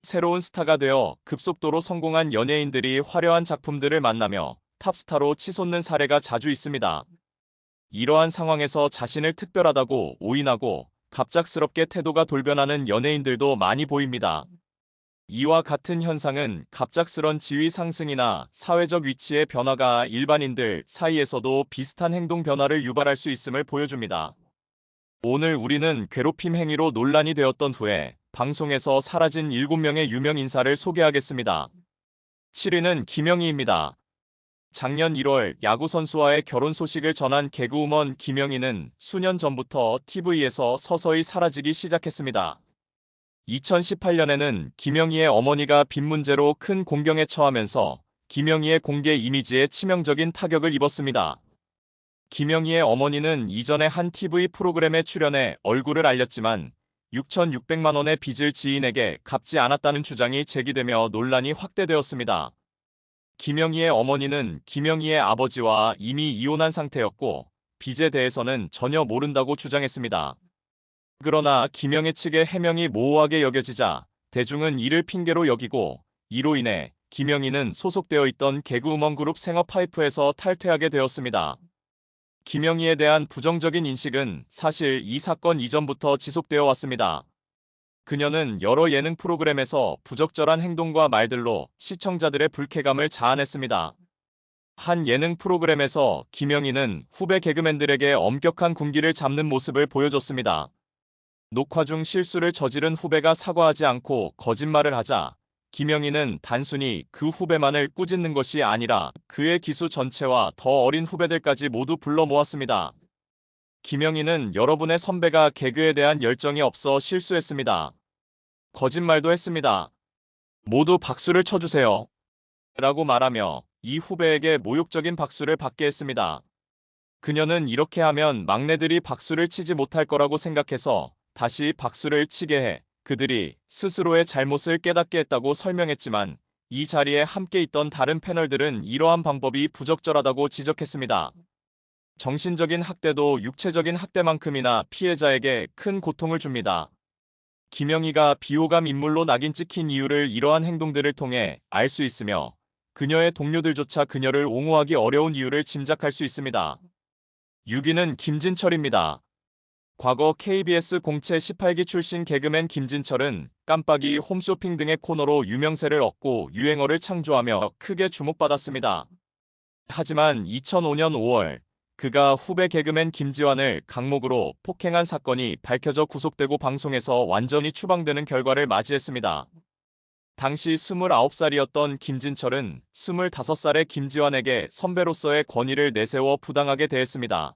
새로운 스타가 되어 급속도로 성공한 연예인들이 화려한 작품들을 만나며 탑스타로 치솟는 사례가 자주 있습니다. 이러한 상황에서 자신을 특별하다고 오인하고 갑작스럽게 태도가 돌변하는 연예인들도 많이 보입니다. 이와 같은 현상은 갑작스런 지위 상승이나 사회적 위치의 변화가 일반인들 사이에서도 비슷한 행동 변화를 유발할 수 있음을 보여줍니다. 오늘 우리는 괴롭힘 행위로 논란이 되었던 후에 방송에서 사라진 7명의 유명 인사를 소개하겠습니다. 7위는 김영희입니다. 작년 1월 야구 선수와의 결혼 소식을 전한 개그우먼 김영희는 수년 전부터 TV에서 서서히 사라지기 시작했습니다. 2018년에는 김영희의 어머니가 빚 문제로 큰 공경에 처하면서 김영희의 공개 이미지에 치명적인 타격을 입었습니다. 김영희의 어머니는 이전에 한 TV 프로그램에 출연해 얼굴을 알렸지만 6,600만 원의 빚을 지인에게 갚지 않았다는 주장이 제기되며 논란이 확대되었습니다. 김영희의 어머니는 김영희의 아버지와 이미 이혼한 상태였고 빚에 대해서는 전혀 모른다고 주장했습니다. 그러나 김영희 측의 해명이 모호하게 여겨지자 대중은 이를 핑계로 여기고 이로 인해 김영희는 소속되어 있던 개그우먼 그룹 생업파이프에서 탈퇴하게 되었습니다. 김영희에 대한 부정적인 인식은 사실 이 사건 이전부터 지속되어 왔습니다. 그녀는 여러 예능 프로그램에서 부적절한 행동과 말들로 시청자들의 불쾌감을 자아냈습니다. 한 예능 프로그램에서 김영희는 후배 개그맨들에게 엄격한 군기를 잡는 모습을 보여줬습니다. 녹화 중 실수를 저지른 후배가 사과하지 않고 거짓말을 하자 김영희는 단순히 그 후배만을 꾸짖는 것이 아니라 그의 기수 전체와 더 어린 후배들까지 모두 불러 모았습니다. 김영희는 여러분의 선배가 개그에 대한 열정이 없어 실수했습니다. 거짓말도 했습니다. 모두 박수를 쳐주세요. 라고 말하며 이 후배에게 모욕적인 박수를 받게 했습니다. 그녀는 이렇게 하면 막내들이 박수를 치지 못할 거라고 생각해서 다시 박수를 치게 해 그들이 스스로의 잘못을 깨닫게 했다고 설명했지만 이 자리에 함께 있던 다른 패널들은 이러한 방법이 부적절하다고 지적했습니다. 정신적인 학대도 육체적인 학대만큼이나 피해자에게 큰 고통을 줍니다. 김영희가 비호감 인물로 낙인 찍힌 이유를 이러한 행동들을 통해 알 수 있으며 그녀의 동료들조차 그녀를 옹호하기 어려운 이유를 짐작할 수 있습니다. 6위는 김진철입니다. 과거 KBS 공채 18기 출신 개그맨 김진철은 깜빡이 홈쇼핑 등의 코너로 유명세를 얻고 유행어를 창조하며 크게 주목받았습니다. 하지만 2005년 5월 그가 후배 개그맨 김지환을 강목으로 폭행한 사건이 밝혀져 구속되고 방송에서 완전히 추방되는 결과를 맞이했습니다. 당시 29살이었던 김진철은 25살의 김지환에게 선배로서의 권위를 내세워 부당하게 대했습니다.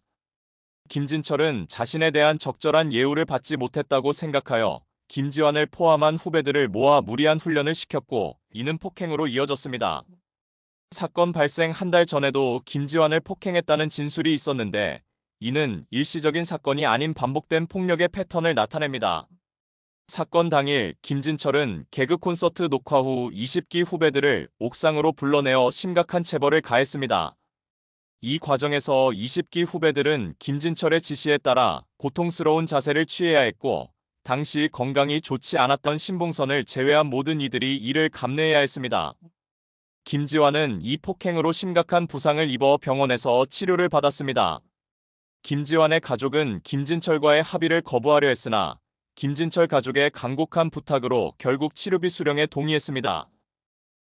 김진철은 자신에 대한 적절한 예우를 받지 못했다고 생각하여 김지환을 포함한 후배들을 모아 무리한 훈련을 시켰고 이는 폭행으로 이어졌습니다. 사건 발생 한 달 전에도 김지환을 폭행했다는 진술이 있었는데 이는 일시적인 사건이 아닌 반복된 폭력의 패턴을 나타냅니다. 사건 당일 김진철은 개그 콘서트 녹화 후 20기 후배들을 옥상으로 불러내어 심각한 체벌을 가했습니다. 이 과정에서 20기 후배들은 김진철의 지시에 따라 고통스러운 자세를 취해야 했고 당시 건강이 좋지 않았던 신봉선을 제외한 모든 이들이 이를 감내해야 했습니다. 김지환은 이 폭행으로 심각한 부상을 입어 병원에서 치료를 받았습니다. 김지환의 가족은 김진철과의 합의를 거부하려 했으나 김진철 가족의 간곡한 부탁으로 결국 치료비 수령에 동의했습니다.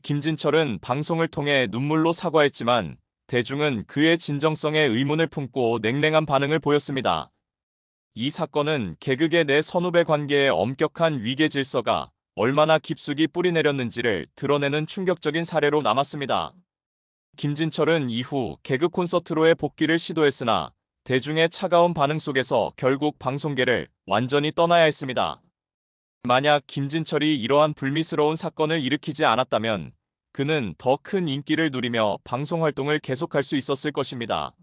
김진철은 방송을 통해 눈물로 사과했지만 대중은 그의 진정성에 의문을 품고 냉랭한 반응을 보였습니다. 이 사건은 개그계 내 선후배 관계의 엄격한 위계 질서가 얼마나 깊숙이 뿌리내렸는지를 드러내는 충격적인 사례로 남았습니다. 김진철은 이후 개그 콘서트로의 복귀를 시도했으나 대중의 차가운 반응 속에서 결국 방송계를 완전히 떠나야 했습니다. 만약 김진철이 이러한 불미스러운 사건을 일으키지 않았다면 그는 더 큰 인기를 누리며 방송 활동을 계속할 수 있었을 것입니다.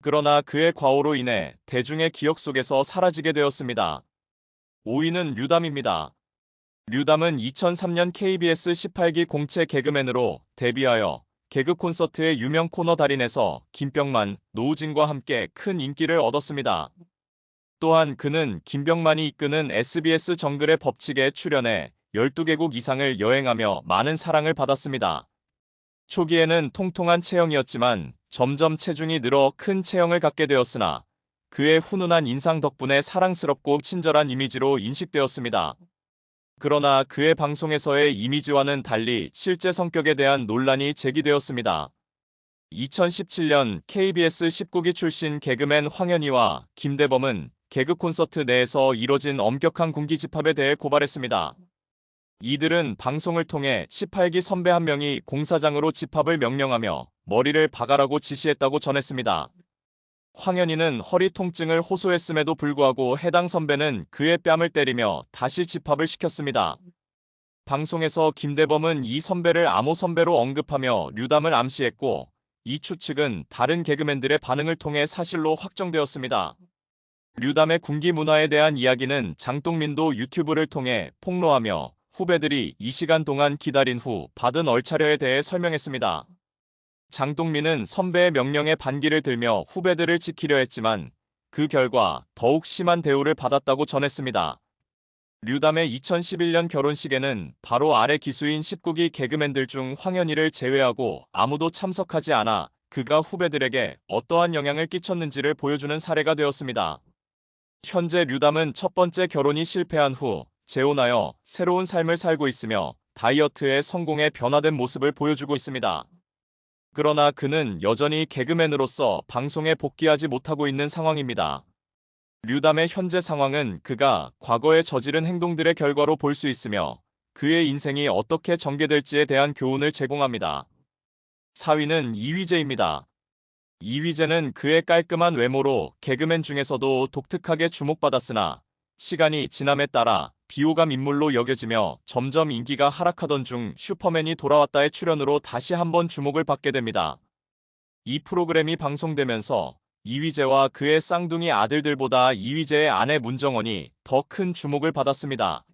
그러나 그의 과오로 인해 대중의 기억 속에서 사라지게 되었습니다. 5위는 류담입니다. 류담은 2003년 KBS 18기 공채 개그맨으로 데뷔하여 개그 콘서트의 유명 코너 달인에서 김병만, 노우진과 함께 큰 인기를 얻었습니다. 또한 그는 김병만이 이끄는 SBS 정글의 법칙에 출연해 12개국 이상을 여행하며 많은 사랑을 받았습니다. 초기에는 통통한 체형이었지만 점점 체중이 늘어 큰 체형을 갖게 되었으나 그의 훈훈한 인상 덕분에 사랑스럽고 친절한 이미지로 인식되었습니다. 그러나 그의 방송에서의 이미지와는 달리 실제 성격에 대한 논란이 제기되었습니다. 2017년 KBS 19기 출신 개그맨 황현희와 김대범은 개그 콘서트 내에서 이뤄진 엄격한 군기 집합에 대해 고발했습니다. 이들은 방송을 통해 18기 선배 한 명이 공사장으로 집합을 명령하며 머리를 박아라고 지시했다고 전했습니다. 황현희는 허리 통증을 호소했음에도 불구하고 해당 선배는 그의 뺨을 때리며 다시 집합을 시켰습니다. 방송에서 김대범은 이 선배를 암호 선배로 언급하며 류담을 암시했고 이 추측은 다른 개그맨들의 반응을 통해 사실로 확정되었습니다. 류담의 군기 문화에 대한 이야기는 장동민도 유튜브를 통해 폭로하며 후배들이 이 시간 동안 기다린 후 받은 얼차려에 대해 설명했습니다. 장동민은 선배의 명령에 반기를 들며 후배들을 지키려 했지만 그 결과 더욱 심한 대우를 받았다고 전했습니다. 류담의 2011년 결혼식에는 바로 아래 기수인 19기 개그맨들 중 황현희를 제외하고 아무도 참석하지 않아 그가 후배들에게 어떠한 영향을 끼쳤는지를 보여주는 사례가 되었습니다. 현재 류담은 첫 번째 결혼이 실패한 후 재혼하여 새로운 삶을 살고 있으며 다이어트에 성공해 변화된 모습을 보여주고 있습니다. 그러나 그는 여전히 개그맨으로서 방송에 복귀하지 못하고 있는 상황입니다. 류담의 현재 상황은 그가 과거에 저지른 행동들의 결과로 볼 수 있으며 그의 인생이 어떻게 전개될지에 대한 교훈을 제공합니다. 4위는 이휘재입니다. 이휘재는 그의 깔끔한 외모로 개그맨 중에서도 독특하게 주목받았으나 시간이 지남에 따라 비호감 인물로 여겨지며 점점 인기가 하락하던 중 슈퍼맨이 돌아왔다의 출연으로 다시 한번 주목을 받게 됩니다. 이 프로그램이 방송되면서 이휘재와 그의 쌍둥이 아들들보다 이휘재의 아내 문정원이 더 큰 주목을 받았습니다.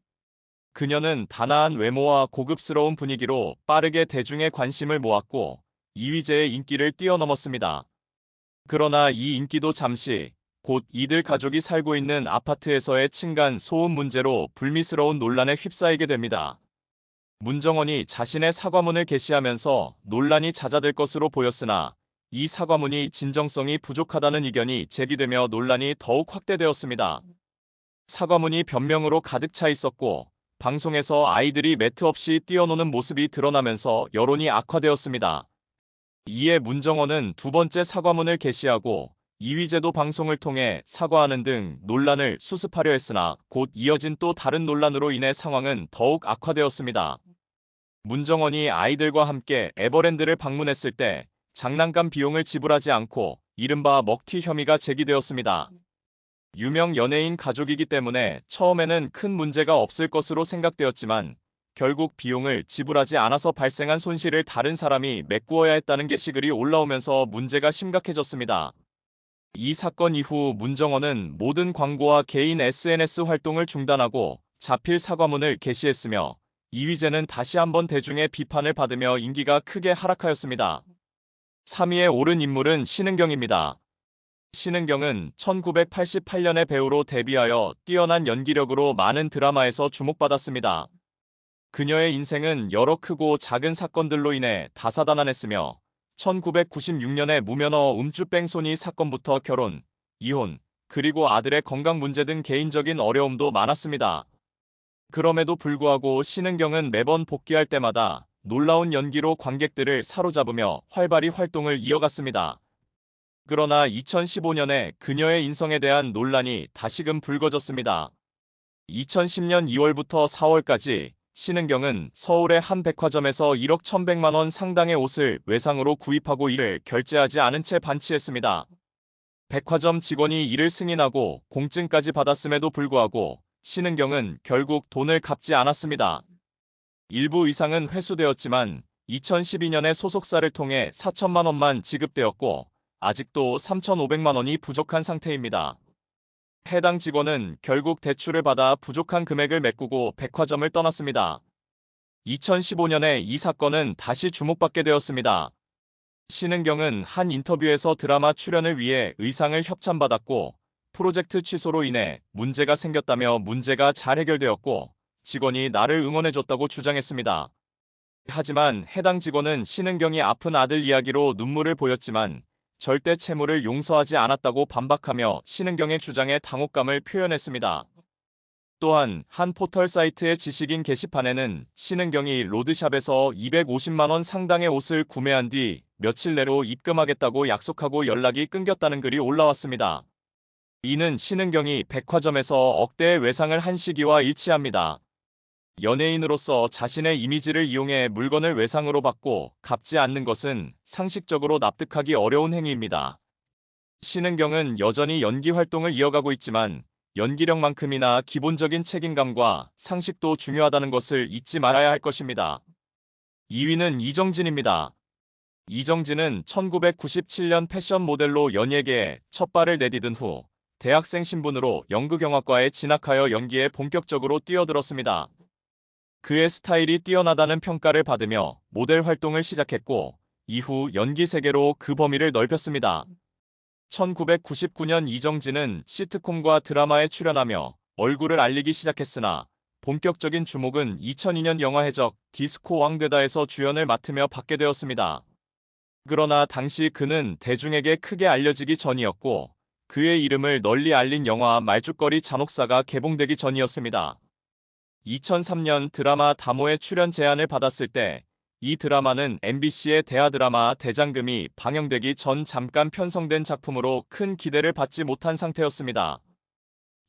그녀는 단아한 외모와 고급스러운 분위기로 빠르게 대중의 관심을 모았고 이휘재의 인기를 뛰어넘었습니다. 그러나 이 인기도 잠시 곧 이들 가족이 살고 있는 아파트에서의 층간 소음 문제로 불미스러운 논란에 휩싸이게 됩니다. 문정원이 자신의 사과문을 게시하면서 논란이 잦아들 것으로 보였으나 이 사과문이 진정성이 부족하다는 의견이 제기되며 논란이 더욱 확대되었습니다. 사과문이 변명으로 가득 차 있었고 방송에서 아이들이 매트 없이 뛰어노는 모습이 드러나면서 여론이 악화되었습니다. 이에 문정원은 두 번째 사과문을 게시하고 이휘재도 방송을 통해 사과하는 등 논란을 수습하려 했으나 곧 이어진 또 다른 논란으로 인해 상황은 더욱 악화되었습니다. 문정원이 아이들과 함께 에버랜드를 방문했을 때 장난감 비용을 지불하지 않고 이른바 먹튀 혐의가 제기되었습니다. 유명 연예인 가족이기 때문에 처음에는 큰 문제가 없을 것으로 생각되었지만 결국 비용을 지불하지 않아서 발생한 손실을 다른 사람이 메꾸어야 했다는 게시글이 올라오면서 문제가 심각해졌습니다. 이 사건 이후 문정원은 모든 광고와 개인 SNS 활동을 중단하고 자필 사과문을 게시했으며 이휘재는 다시 한번 대중의 비판을 받으며 인기가 크게 하락하였습니다. 3위에 오른 인물은 신은경입니다. 신은경은 1988년에 배우로 데뷔하여 뛰어난 연기력으로 많은 드라마에서 주목받았습니다. 그녀의 인생은 여러 크고 작은 사건들로 인해 다사다난했으며 1996년에 무면허 음주뺑소니 사건부터 결혼, 이혼, 그리고 아들의 건강 문제 등 개인적인 어려움도 많았습니다. 그럼에도 불구하고 신은경은 매번 복귀할 때마다 놀라운 연기로 관객들을 사로잡으며 활발히 활동을 이어갔습니다. 그러나 2015년에 그녀의 인성에 대한 논란이 다시금 불거졌습니다. 2010년 2월부터 4월까지 신은경은 서울의 한 백화점에서 1억 1,100만 원 상당의 옷을 외상으로 구입하고 이를 결제하지 않은 채 반취했습니다. 백화점 직원이 이를 승인하고 공증까지 받았음에도 불구하고 신은경은 결국 돈을 갚지 않았습니다. 일부 의상은 회수되었지만 2012년에 소속사를 통해 4천만 원만 지급되었고 아직도 3,500만 원이 부족한 상태입니다. 해당 직원은 결국 대출을 받아 부족한 금액을 메꾸고 백화점을 떠났습니다. 2015년에 이 사건은 다시 주목받게 되었습니다. 신은경은 한 인터뷰에서 드라마 출연을 위해 의상을 협찬받았고 프로젝트 취소로 인해 문제가 생겼다며 문제가 잘 해결되었고 직원이 나를 응원해줬다고 주장했습니다. 하지만 해당 직원은 신은경이 아픈 아들 이야기로 눈물을 보였지만 절대 채무를 용서하지 않았다고 반박하며 신은경의 주장에 당혹감을 표현했습니다. 또한 한 포털 사이트의 지식인 게시판에는 신은경이 로드샵에서 250만 원 상당의 옷을 구매한 뒤 며칠 내로 입금하겠다고 약속하고 연락이 끊겼다는 글이 올라왔습니다. 이는 신은경이 백화점에서 억대의 외상을 한 시기와 일치합니다. 연예인으로서 자신의 이미지를 이용해 물건을 외상으로 받고 갚지 않는 것은 상식적으로 납득하기 어려운 행위입니다. 신은경은 여전히 연기 활동을 이어가고 있지만 연기력만큼이나 기본적인 책임감과 상식도 중요하다는 것을 잊지 말아야 할 것입니다. 2위는 이정진입니다. 이정진은 1997년 패션 모델로 연예계에 첫 발을 내디딘 후 대학생 신분으로 연극영화과에 진학하여 연기에 본격적으로 뛰어들었습니다. 그의 스타일이 뛰어나다는 평가를 받으며 모델 활동을 시작했고 이후 연기 세계로 그 범위를 넓혔습니다. 1999년 이정진은 시트콤과 드라마에 출연하며 얼굴을 알리기 시작했으나 본격적인 주목은 2002년 영화 해적 디스코 왕되다에서 주연을 맡으며 받게 되었습니다. 그러나 당시 그는 대중에게 크게 알려지기 전이었고 그의 이름을 널리 알린 영화 말죽거리 잔혹사가 개봉되기 전이었습니다. 2003년 드라마 다모에 출연 제안을 받았을 때 이 드라마는 MBC의 대하드라마 대장금이 방영되기 전 잠깐 편성된 작품으로 큰 기대를 받지 못한 상태였습니다.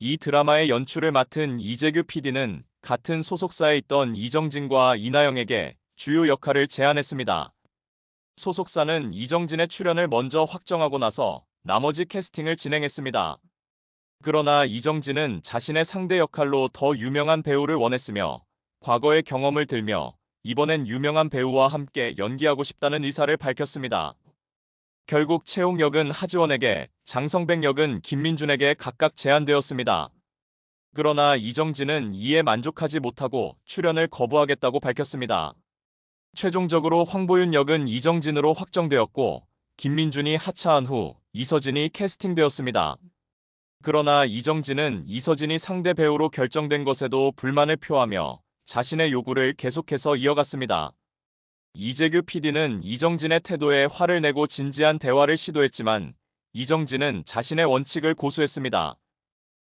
이 드라마의 연출을 맡은 이재규 PD는 같은 소속사에 있던 이정진과 이나영에게 주요 역할을 제안했습니다. 소속사는 이정진의 출연을 먼저 확정하고 나서 나머지 캐스팅을 진행했습니다. 그러나 이정진은 자신의 상대 역할로 더 유명한 배우를 원했으며 과거의 경험을 들며 이번엔 유명한 배우와 함께 연기하고 싶다는 의사를 밝혔습니다. 결국 채용 역은 하지원에게, 장성백 역은 김민준에게 각각 제안되었습니다. 그러나 이정진은 이에 만족하지 못하고 출연을 거부하겠다고 밝혔습니다. 최종적으로 황보윤 역은 이정진으로 확정되었고 김민준이 하차한 후 이서진이 캐스팅되었습니다. 그러나 이정진은 이서진이 상대 배우로 결정된 것에도 불만을 표하며 자신의 요구를 계속해서 이어갔습니다. 이재규 PD는 이정진의 태도에 화를 내고 진지한 대화를 시도했지만 이정진은 자신의 원칙을 고수했습니다.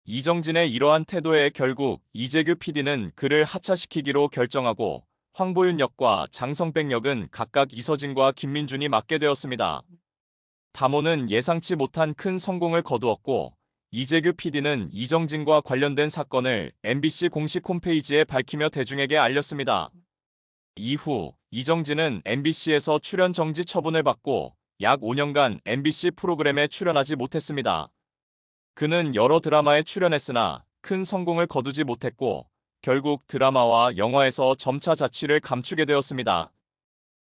이정진의 이러한 태도에 결국 이재규 PD는 그를 하차시키기로 결정하고 황보윤 역과 장성백 역은 각각 이서진과 김민준이 맡게 되었습니다. 다모는 예상치 못한 큰 성공을 거두었고 이재규 PD는 이정진과 관련된 사건을 MBC 공식 홈페이지에 밝히며 대중에게 알렸습니다. 이후 이정진은 MBC에서 출연 정지 처분을 받고 약 5년간 MBC 프로그램에 출연하지 못했습니다. 그는 여러 드라마에 출연했으나 큰 성공을 거두지 못했고 결국 드라마와 영화에서 점차 자취를 감추게 되었습니다.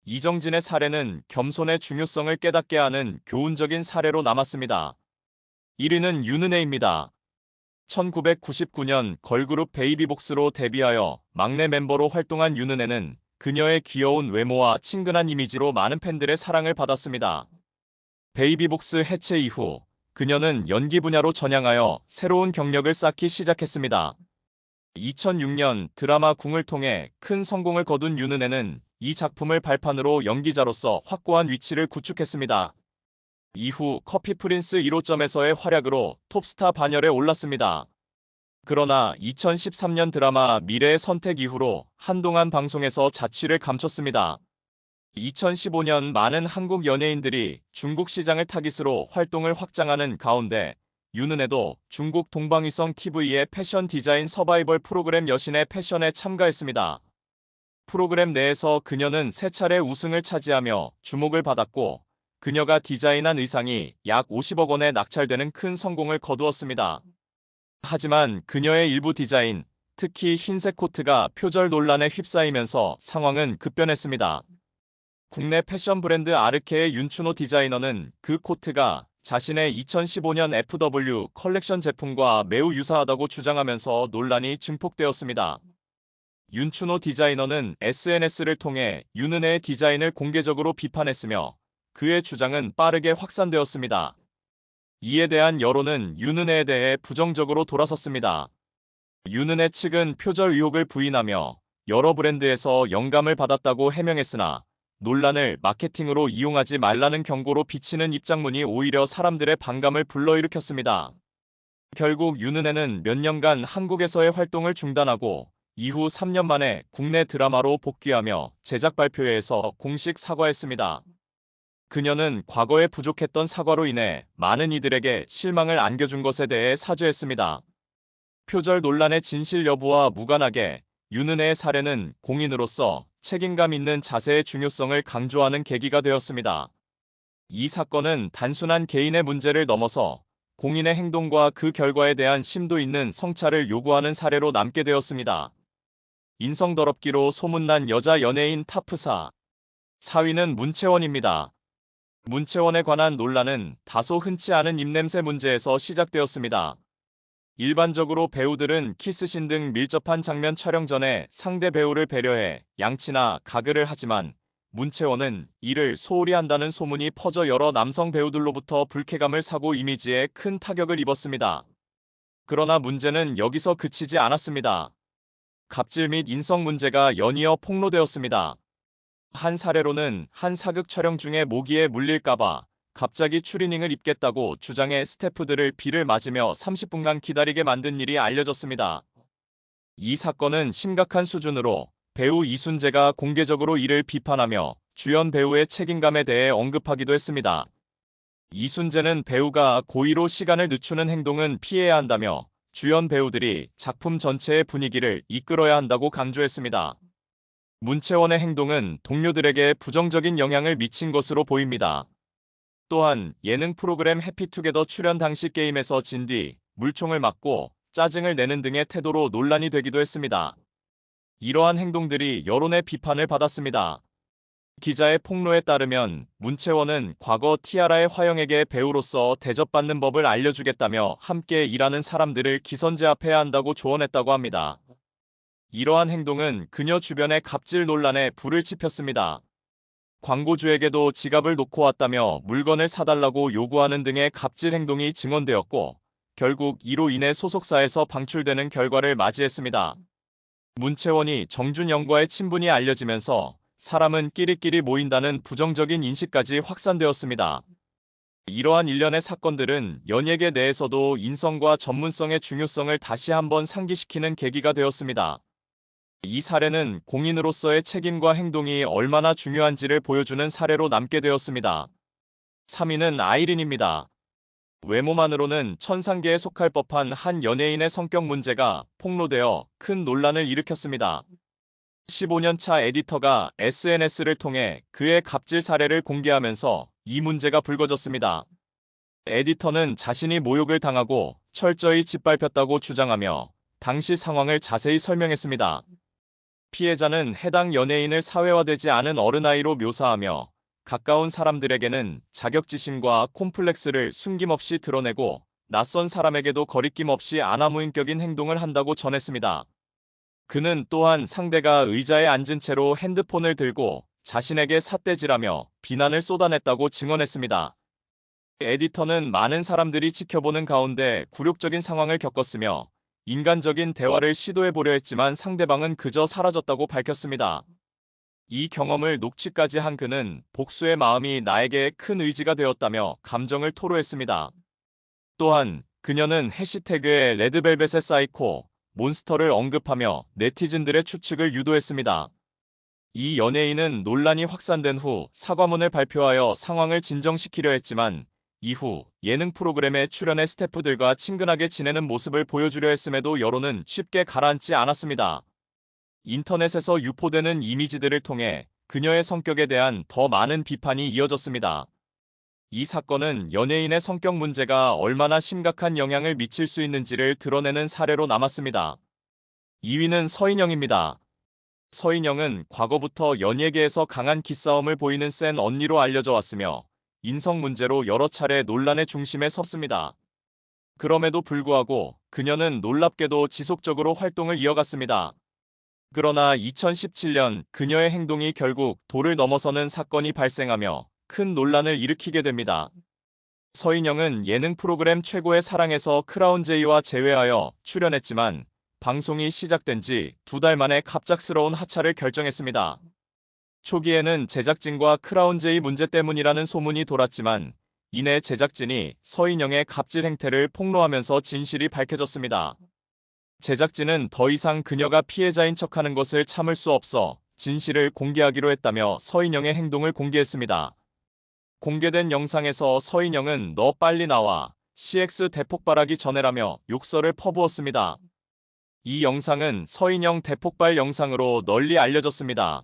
이정진의 사례는 겸손의 중요성을 깨닫게 하는 교훈적인 사례로 남았습니다. 1위는 윤은혜입니다. 1999년 걸그룹 베이비복스로 데뷔하여 막내 멤버로 활동한 윤은혜는 그녀의 귀여운 외모와 친근한 이미지로 많은 팬들의 사랑을 받았습니다. 베이비복스 해체 이후 그녀는 연기 분야로 전향하여 새로운 경력을 쌓기 시작했습니다. 2006년 드라마 궁을 통해 큰 성공을 거둔 윤은혜는 이 작품을 발판으로 연기자로서 확고한 위치를 구축했습니다. 이후 커피 프린스 1호점에서의 활약으로 톱스타 반열에 올랐습니다. 그러나 2013년 드라마 미래의 선택 이후로 한동안 방송에서 자취를 감췄습니다. 2015년 많은 한국 연예인들이 중국 시장을 타깃으로 활동을 확장하는 가운데 윤은혜도 중국 동방위성 TV의 패션 디자인 서바이벌 프로그램 여신의 패션에 참가했습니다. 프로그램 내에서 그녀는 3차례 우승을 차지하며 주목을 받았고 그녀가 디자인한 의상이 약 50억 원에 낙찰되는 큰 성공을 거두었습니다. 하지만 그녀의 일부 디자인, 특히 흰색 코트가 표절 논란에 휩싸이면서 상황은 급변했습니다. 국내 패션 브랜드 아르케의 윤춘호 디자이너는 그 코트가 자신의 2015년 FW 컬렉션 제품과 매우 유사하다고 주장하면서 논란이 증폭되었습니다. 윤춘호 디자이너는 SNS를 통해 윤은혜의 디자인을 공개적으로 비판했으며 그의 주장은 빠르게 확산되었습니다. 이에 대한 여론은 윤은혜에 대해 부정적으로 돌아섰습니다. 윤은혜 측은 표절 의혹을 부인하며 여러 브랜드에서 영감을 받았다고 해명했으나 논란을 마케팅으로 이용하지 말라는 경고로 비치는 입장문이 오히려 사람들의 반감을 불러일으켰습니다. 결국 윤은혜는 몇 년간 한국에서의 활동을 중단하고 이후 3년 만에 국내 드라마로 복귀하며 제작 발표회에서 공식 사과했습니다. 그녀는 과거에 부족했던 사과로 인해 많은 이들에게 실망을 안겨준 것에 대해 사죄했습니다. 표절 논란의 진실 여부와 무관하게 윤은혜의 사례는 공인으로서 책임감 있는 자세의 중요성을 강조하는 계기가 되었습니다. 이 사건은 단순한 개인의 문제를 넘어서 공인의 행동과 그 결과에 대한 심도 있는 성찰을 요구하는 사례로 남게 되었습니다. 인성더럽기로 소문난 여자 연예인 탑4. 4위는 문채원입니다. 문채원에 관한 논란은 다소 흔치 않은 입냄새 문제에서 시작되었습니다. 일반적으로 배우들은 키스신 등 밀접한 장면 촬영 전에 상대 배우를 배려해 양치나 가글을 하지만 문채원은 이를 소홀히 한다는 소문이 퍼져 여러 남성 배우들로부터 불쾌감을 사고 이미지에 큰 타격을 입었습니다. 그러나 문제는 여기서 그치지 않았습니다. 갑질 및 인성 문제가 연이어 폭로되었습니다. 한 사례로는 한 사극 촬영 중에 모기에 물릴까봐 갑자기 추리닝을 입겠다고 주장해 스태프들을 비를 맞으며 30분간 기다리게 만든 일이 알려졌습니다. 이 사건은 심각한 수준으로 배우 이순재가 공개적으로 이를 비판하며 주연 배우의 책임감에 대해 언급하기도 했습니다. 이순재는 배우가 고의로 시간을 늦추는 행동은 피해야 한다며 주연 배우들이 작품 전체의 분위기를 이끌어야 한다고 강조했습니다. 문채원의 행동은 동료들에게 부정적인 영향을 미친 것으로 보입니다. 또한 예능 프로그램 해피투게더 출연 당시 게임에서 진 뒤 물총을 맞고 짜증을 내는 등의 태도로 논란이 되기도 했습니다. 이러한 행동들이 여론의 비판을 받았습니다. 기자의 폭로에 따르면 문채원은 과거 티아라의 화영에게 배우로서 대접받는 법을 알려주겠다며 함께 일하는 사람들을 기선제압해야 한다고 조언했다고 합니다. 이러한 행동은 그녀 주변의 갑질 논란에 불을 지폈습니다. 광고주에게도 지갑을 놓고 왔다며 물건을 사달라고 요구하는 등의 갑질 행동이 증언되었고 결국 이로 인해 소속사에서 방출되는 결과를 맞이했습니다. 문채원이 정준영과의 친분이 알려지면서 사람은 끼리끼리 모인다는 부정적인 인식까지 확산되었습니다. 이러한 일련의 사건들은 연예계 내에서도 인성과 전문성의 중요성을 다시 한번 상기시키는 계기가 되었습니다. 이 사례는 공인으로서의 책임과 행동이 얼마나 중요한지를 보여주는 사례로 남게 되었습니다. 3위는 아이린입니다. 외모만으로는 천상계에 속할 법한 한 연예인의 성격 문제가 폭로되어 큰 논란을 일으켰습니다. 15년 차 에디터가 SNS를 통해 그의 갑질 사례를 공개하면서 이 문제가 불거졌습니다. 에디터는 자신이 모욕을 당하고 철저히 짓밟혔다고 주장하며 당시 상황을 자세히 설명했습니다. 피해자는 해당 연예인을 사회화되지 않은 어른아이로 묘사하며 가까운 사람들에게는 자격지심과 콤플렉스를 숨김없이 드러내고 낯선 사람에게도 거리낌 없이 아나무인격인 행동을 한다고 전했습니다. 그는 또한 상대가 의자에 앉은 채로 핸드폰을 들고 자신에게 삿대질하며 비난을 쏟아냈다고 증언했습니다. 에디터는 많은 사람들이 지켜보는 가운데 굴욕적인 상황을 겪었으며 인간적인 대화를 시도해보려 했지만 상대방은 그저 사라졌다고 밝혔습니다. 이 경험을 녹취까지 한 그는 복수의 마음이 나에게 큰 의지가 되었다며 감정을 토로했습니다. 또한 그녀는 해시태그에 레드벨벳의 사이코, 몬스터를 언급하며 네티즌들의 추측을 유도했습니다. 이 연예인은 논란이 확산된 후 사과문을 발표하여 상황을 진정시키려 했지만 이후 예능 프로그램에 출연해 스태프들과 친근하게 지내는 모습을 보여주려 했음에도 여론은 쉽게 가라앉지 않았습니다. 인터넷에서 유포되는 이미지들을 통해 그녀의 성격에 대한 더 많은 비판이 이어졌습니다. 이 사건은 연예인의 성격 문제가 얼마나 심각한 영향을 미칠 수 있는지를 드러내는 사례로 남았습니다. 2위는 서인영입니다. 서인영은 과거부터 연예계에서 강한 기싸움을 보이는 센 언니로 알려져 왔으며 인성 문제로 여러 차례 논란의 중심에 섰습니다. 그럼에도 불구하고 그녀는 놀랍게도 지속적으로 활동을 이어갔습니다. 그러나 2017년 그녀의 행동이 결국 도를 넘어서는 사건이 발생하며 큰 논란을 일으키게 됩니다. 서인영은 예능 프로그램 최고의 사랑에서 크라운 제이와 재회하여 출연했지만 방송이 시작된 지 2달 만에 갑작스러운 하차를 결정했습니다. 초기에는 제작진과 크라운제이 문제 때문이라는 소문이 돌았지만 이내 제작진이 서인영의 갑질 행태를 폭로하면서 진실이 밝혀졌습니다. 제작진은 더 이상 그녀가 피해자인 척하는 것을 참을 수 없어 진실을 공개하기로 했다며 서인영의 행동을 공개했습니다. 공개된 영상에서 서인영은 "너 빨리 나와. CX 대폭발하기 전에라며 욕설을 퍼부었습니다. 이 영상은 서인영 대폭발 영상으로 널리 알려졌습니다.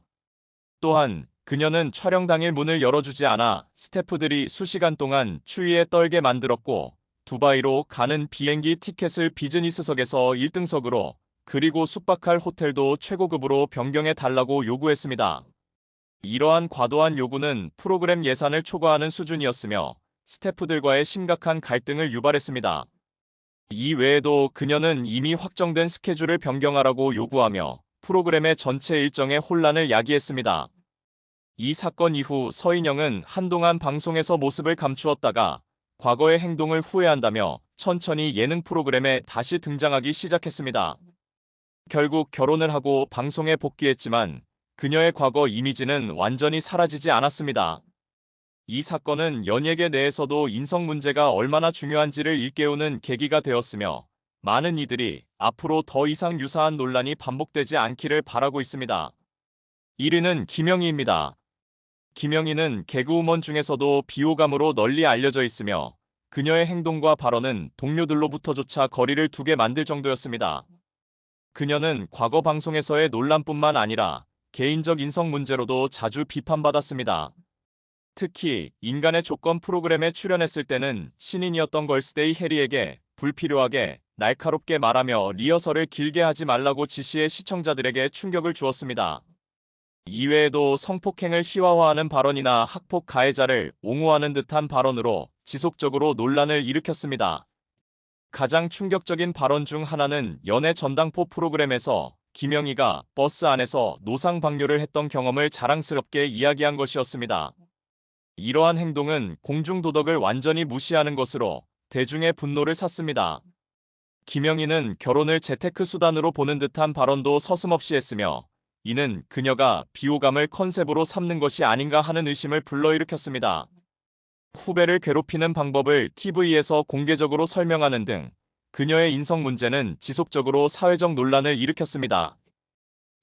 또한 그녀는 촬영 당일 문을 열어주지 않아 스태프들이 수시간 동안 추위에 떨게 만들었고 두바이로 가는 비행기 티켓을 비즈니스석에서 1등석으로 그리고 숙박할 호텔도 최고급으로 변경해 달라고 요구했습니다. 이러한 과도한 요구는 프로그램 예산을 초과하는 수준이었으며 스태프들과의 심각한 갈등을 유발했습니다. 이 외에도 그녀는 이미 확정된 스케줄을 변경하라고 요구하며 프로그램의 전체 일정에 혼란을 야기했습니다. 이 사건 이후 서인영은 한동안 방송에서 모습을 감추었다가 과거의 행동을 후회한다며 천천히 예능 프로그램에 다시 등장하기 시작했습니다. 결국 결혼을 하고 방송에 복귀했지만 그녀의 과거 이미지는 완전히 사라지지 않았습니다. 이 사건은 연예계 내에서도 인성 문제가 얼마나 중요한지를 일깨우는 계기가 되었으며 많은 이들이 앞으로 더 이상 유사한 논란이 반복되지 않기를 바라고 있습니다. 1위는 김영희입니다. 김영희는 개그우먼 중에서도 비호감으로 널리 알려져 있으며 그녀의 행동과 발언은 동료들로부터조차 거리를 두게 만들 정도였습니다. 그녀는 과거 방송에서의 논란뿐만 아니라 개인적 인성 문제로도 자주 비판받았습니다. 특히 인간의 조건 프로그램에 출연했을 때는 신인이었던 걸스데이 해리에게 불필요하게 날카롭게 말하며 리허설을 길게 하지 말라고 지시해 시청자들에게 충격을 주었습니다. 이외에도 성폭행을 희화화하는 발언이나 학폭 가해자를 옹호하는 듯한 발언으로 지속적으로 논란을 일으켰습니다. 가장 충격적인 발언 중 하나는 연애 전당포 프로그램에서 김영희가 버스 안에서 노상 방뇨를 했던 경험을 자랑스럽게 이야기한 것이었습니다. 이러한 행동은 공중도덕을 완전히 무시하는 것으로 대중의 분노를 샀습니다. 김영희는 결혼을 재테크 수단으로 보는 듯한 발언도 서슴없이 했으며 이는 그녀가 비호감을 컨셉으로 삼는 것이 아닌가 하는 의심을 불러일으켰습니다. 후배를 괴롭히는 방법을 TV에서 공개적으로 설명하는 등 그녀의 인성 문제는 지속적으로 사회적 논란을 일으켰습니다.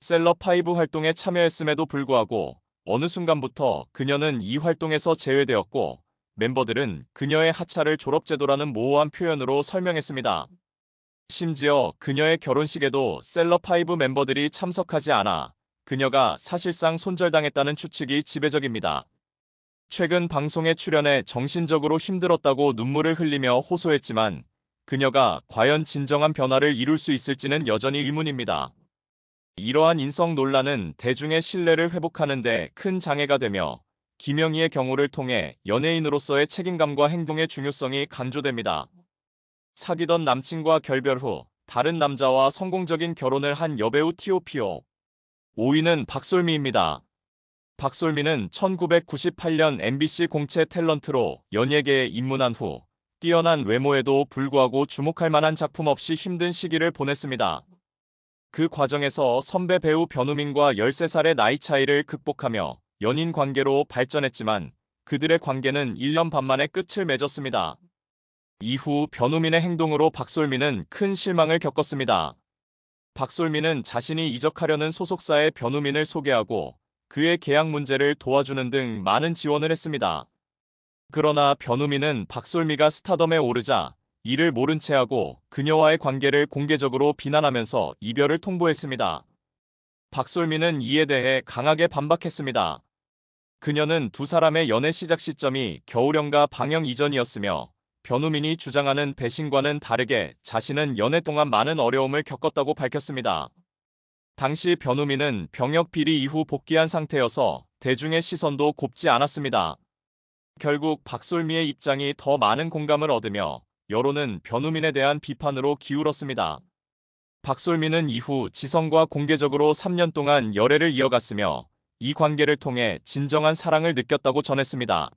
셀럽5 활동에 참여했음에도 불구하고 어느 순간부터 그녀는 이 활동에서 제외되었고 멤버들은 그녀의 하차를 졸업제도라는 모호한 표현으로 설명했습니다. 심지어 그녀의 결혼식에도 셀럽5 멤버들이 참석하지 않아 그녀가 사실상 손절당했다는 추측이 지배적입니다. 최근 방송에 출연해 정신적으로 힘들었다고 눈물을 흘리며 호소했지만 그녀가 과연 진정한 변화를 이룰 수 있을지는 여전히 의문입니다. 이러한 인성 논란은 대중의 신뢰를 회복하는 데 큰 장애가 되며 김영희의 경우를 통해 연예인으로서의 책임감과 행동의 중요성이 강조됩니다. 사귀던 남친과 결별 후 다른 남자와 성공적인 결혼을 한 여배우 TOPO. 5위는 박솔미입니다. 박솔미는 1998년 MBC 공채 탤런트로 연예계에 입문한 후 뛰어난 외모에도 불구하고 주목할 만한 작품 없이 힘든 시기를 보냈습니다. 그 과정에서 선배 배우 변우민과 13살의 나이 차이를 극복하며 연인 관계로 발전했지만 그들의 관계는 1년 반 만에 끝을 맺었습니다. 이후 변우민의 행동으로 박솔미는 큰 실망을 겪었습니다. 박솔미는 자신이 이적하려는 소속사에 변우민을 소개하고 그의 계약 문제를 도와주는 등 많은 지원을 했습니다. 그러나 변우민은 박솔미가 스타덤에 오르자 이를 모른 채 하고 그녀와의 관계를 공개적으로 비난하면서 이별을 통보했습니다. 박솔미는 이에 대해 강하게 반박했습니다. 그녀는 두 사람의 연애 시작 시점이 겨울연가 방영 이전이었으며 변우민이 주장하는 배신과는 다르게 자신은 연애 동안 많은 어려움을 겪었다고 밝혔습니다. 당시 변우민은 병역 비리 이후 복귀한 상태여서 대중의 시선도 곱지 않았습니다. 결국 박솔미의 입장이 더 많은 공감을 얻으며 여론은 변우민에 대한 비판으로 기울었습니다. 박솔미는 이후 지성과 공개적으로 3년 동안 열애를 이어갔으며 이 관계를 통해 진정한 사랑을 느꼈다고 전했습니다.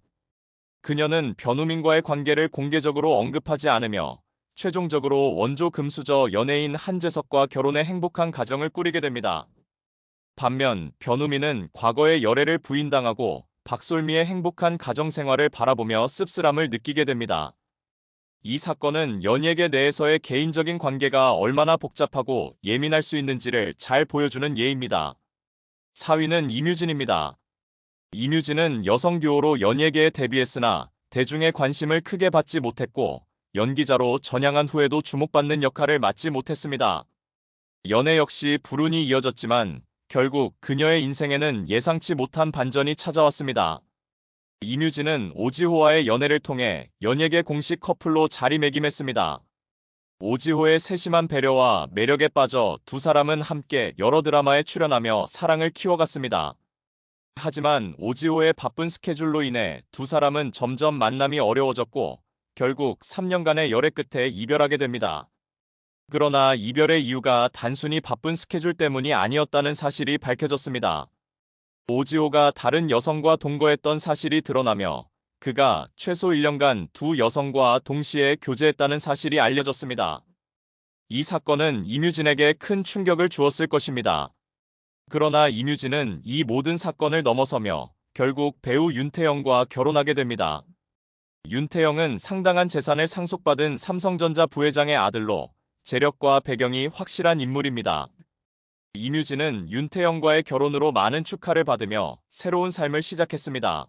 그녀는 변우민과의 관계를 공개적으로 언급하지 않으며 최종적으로 원조 금수저 연예인 한재석과 결혼해 행복한 가정을 꾸리게 됩니다. 반면 변우미는 과거의 열애를 부인당하고 박솔미의 행복한 가정 생활을 바라보며 씁쓸함을 느끼게 됩니다. 이 사건은 연예계 내에서의 개인적인 관계가 얼마나 복잡하고 예민할 수 있는지를 잘 보여주는 예입니다. 4위는 이뮤진입니다. 이뮤진은 여성 듀오로 연예계에 데뷔했으나 대중의 관심을 크게 받지 못했고 연기자로 전향한 후에도 주목받는 역할을 맡지 못했습니다. 연애 역시 불운이 이어졌지만 결국 그녀의 인생에는 예상치 못한 반전이 찾아왔습니다. 이뮤진은 오지호와의 연애를 통해 연예계 공식 커플로 자리매김했습니다. 오지호의 세심한 배려와 매력에 빠져 두 사람은 함께 여러 드라마에 출연하며 사랑을 키워갔습니다. 하지만 오지호의 바쁜 스케줄로 인해 두 사람은 점점 만남이 어려워졌고 결국 3년간의 열애 끝에 이별하게 됩니다. 그러나 이별의 이유가 단순히 바쁜 스케줄 때문이 아니었다는 사실이 밝혀졌습니다. 오지호가 다른 여성과 동거했던 사실이 드러나며 그가 최소 1년간 두 여성과 동시에 교제했다는 사실이 알려졌습니다. 이 사건은 이뮤진에게 큰 충격을 주었을 것입니다. 그러나 이뮤진은 이 모든 사건을 넘어서며 결국 배우 윤태영과 결혼하게 됩니다. 윤태영은 상당한 재산을 상속받은 삼성전자 부회장의 아들로 재력과 배경이 확실한 인물입니다. 이뮤진은 윤태영과의 결혼으로 많은 축하를 받으며 새로운 삶을 시작했습니다.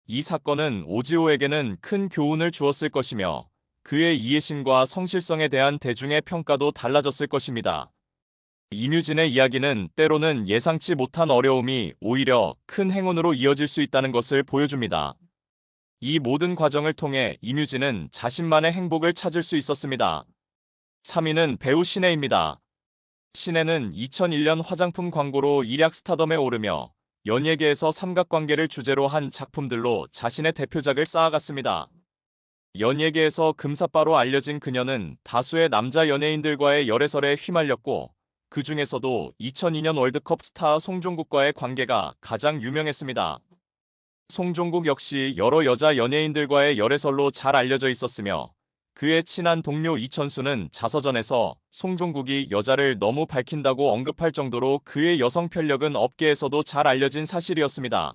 이 사건은 오지호에게는 큰 교훈을 주었을 것이며 그의 이해심과 성실성에 대한 대중의 평가도 달라졌을 것입니다. 이뮤진의 이야기는 때로는 예상치 못한 어려움이 오히려 큰 행운으로 이어질 수 있다는 것을 보여줍니다. 이 모든 과정을 통해 이뮤진은 자신만의 행복을 찾을 수 있었습니다. 3위는 배우 신혜입니다. 신혜는 2001년 화장품 광고로 일약 스타덤에 오르며 연예계에서 삼각관계를 주제로 한 작품들로 자신의 대표작을 쌓아갔습니다. 연예계에서 금사빠로 알려진 그녀는 다수의 남자 연예인들과의 열애설에 휘말렸고 그 중에서도 2002년 월드컵 스타 송종국과의 관계가 가장 유명했습니다. 송종국 역시 여러 여자 연예인들과의 열애설로 잘 알려져 있었으며 그의 친한 동료 이천수는 자서전에서 송종국이 여자를 너무 밝힌다고 언급할 정도로 그의 여성 편력은 업계에서도 잘 알려진 사실이었습니다.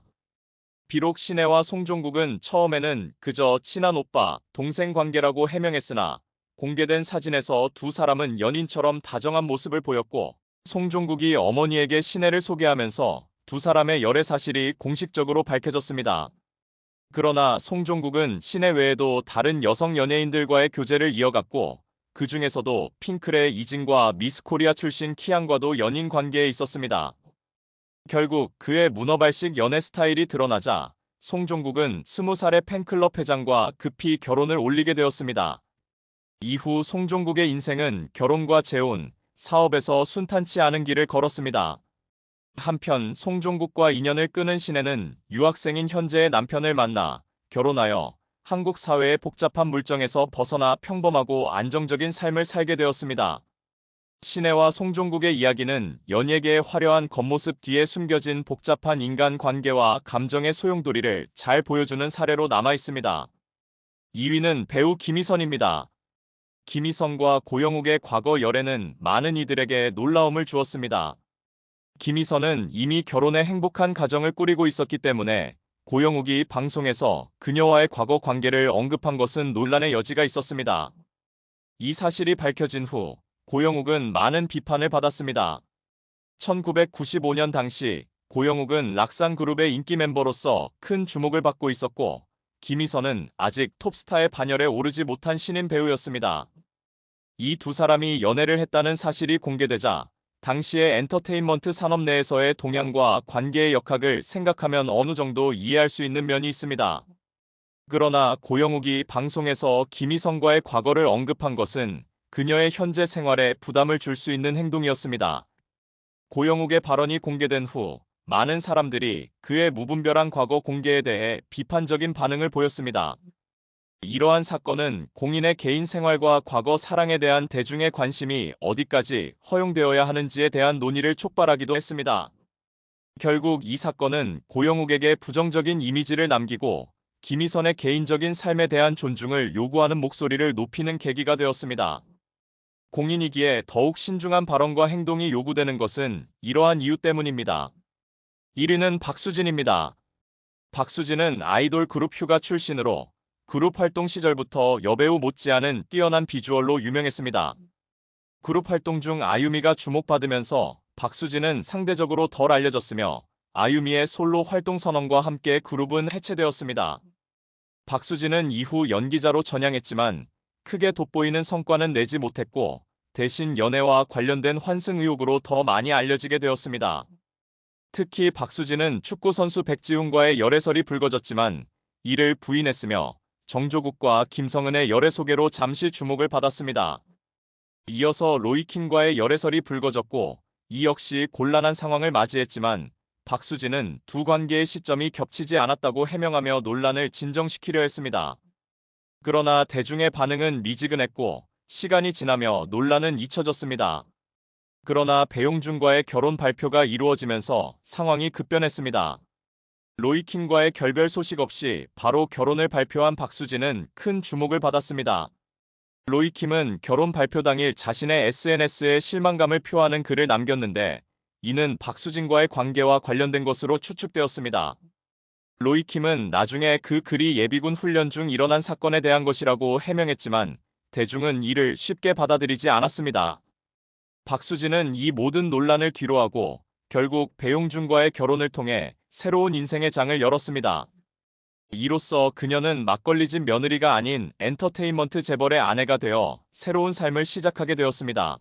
비록 신혜와 송종국은 처음에는 그저 친한 오빠, 동생 관계라고 해명했으나 공개된 사진에서 두 사람은 연인처럼 다정한 모습을 보였고 송종국이 어머니에게 신혜를 소개하면서 두 사람의 열애 사실이 공식적으로 밝혀졌습니다. 그러나 송종국은 신혜 외에도 다른 여성 연예인들과의 교제를 이어갔고 그 중에서도 핑클의 이진과 미스코리아 출신 키안과도 연인 관계에 있었습니다. 결국 그의 문어발식 연애 스타일이 드러나자 송종국은 20살의 팬클럽 회장과 급히 결혼을 올리게 되었습니다. 이후 송종국의 인생은 결혼과 재혼, 사업에서 순탄치 않은 길을 걸었습니다. 한편 송종국과 인연을 끊은 신혜는 유학생인 현재의 남편을 만나 결혼하여 한국 사회의 복잡한 물정에서 벗어나 평범하고 안정적인 삶을 살게 되었습니다. 신혜와 송종국의 이야기는 연예계의 화려한 겉모습 뒤에 숨겨진 복잡한 인간 관계와 감정의 소용돌이를 잘 보여주는 사례로 남아 있습니다. 2위는 배우 김희선입니다. 김희선과 고영욱의 과거 열애는 많은 이들에게 놀라움을 주었습니다. 김희선은 이미 결혼해 행복한 가정을 꾸리고 있었기 때문에 고영욱이 방송에서 그녀와의 과거 관계를 언급한 것은 논란의 여지가 있었습니다. 이 사실이 밝혀진 후 고영욱은 많은 비판을 받았습니다. 1995년 당시 고영욱은 락산그룹의 인기 멤버로서 큰 주목을 받고 있었고 김희선은 아직 톱스타의 반열에 오르지 못한 신인 배우였습니다. 이 두 사람이 연애를 했다는 사실이 공개되자 당시의 엔터테인먼트 산업 내에서의 동향과 관계의 역학을 생각하면 어느 정도 이해할 수 있는 면이 있습니다. 그러나 고영욱이 방송에서 김희선과의 과거를 언급한 것은 그녀의 현재 생활에 부담을 줄 수 있는 행동이었습니다. 고영욱의 발언이 공개된 후 많은 사람들이 그의 무분별한 과거 공개에 대해 비판적인 반응을 보였습니다. 이러한 사건은 공인의 개인 생활과 과거 사랑에 대한 대중의 관심이 어디까지 허용되어야 하는지에 대한 논의를 촉발하기도 했습니다. 결국 이 사건은 고영욱에게 부정적인 이미지를 남기고 김희선의 개인적인 삶에 대한 존중을 요구하는 목소리를 높이는 계기가 되었습니다. 공인이기에 더욱 신중한 발언과 행동이 요구되는 것은 이러한 이유 때문입니다. 1위는 박수진입니다. 박수진은 아이돌 그룹 휴가 출신으로 그룹 활동 시절부터 여배우 못지않은 뛰어난 비주얼로 유명했습니다. 그룹 활동 중 아유미가 주목받으면서 박수진은 상대적으로 덜 알려졌으며 아유미의 솔로 활동 선언과 함께 그룹은 해체되었습니다. 박수진은 이후 연기자로 전향했지만 크게 돋보이는 성과는 내지 못했고 대신 연애와 관련된 환승 의혹으로 더 많이 알려지게 되었습니다. 특히 박수진은 축구선수 백지훈과의 열애설이 불거졌지만 이를 부인했으며 정조국과 김성은의 열애 소개로 잠시 주목을 받았습니다. 이어서 로이킨과의 열애설이 불거졌고 이 역시 곤란한 상황을 맞이했지만 박수진은 두 관계의 시점이 겹치지 않았다고 해명하며 논란을 진정시키려 했습니다. 그러나 대중의 반응은 미지근했고 시간이 지나며 논란은 잊혀졌습니다. 그러나 배용준과의 결혼 발표가 이루어지면서 상황이 급변했습니다. 로이킨과의 결별 소식 없이 바로 결혼을 발표한 박수진은 큰 주목을 받았습니다. 로이킴은 결혼 발표 당일 자신의 SNS에 실망감을 표하는 글을 남겼는데 이는 박수진과의 관계와 관련된 것으로 추측되었습니다. 로이킴은 나중에 그 글이 예비군 훈련 중 일어난 사건에 대한 것이라고 해명했지만 대중은 이를 쉽게 받아들이지 않았습니다. 박수진은 이 모든 논란을 뒤로하고 결국 배용준과의 결혼을 통해 새로운 인생의 장을 열었습니다. 이로써 그녀는 막걸리집 며느리가 아닌 엔터테인먼트 재벌의 아내가 되어 새로운 삶을 시작하게 되었습니다.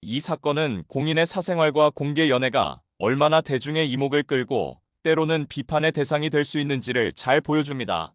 이 사건은 공인의 사생활과 공개 연애가 얼마나 대중의 이목을 끌고 때로는 비판의 대상이 될 수 있는지를 잘 보여줍니다.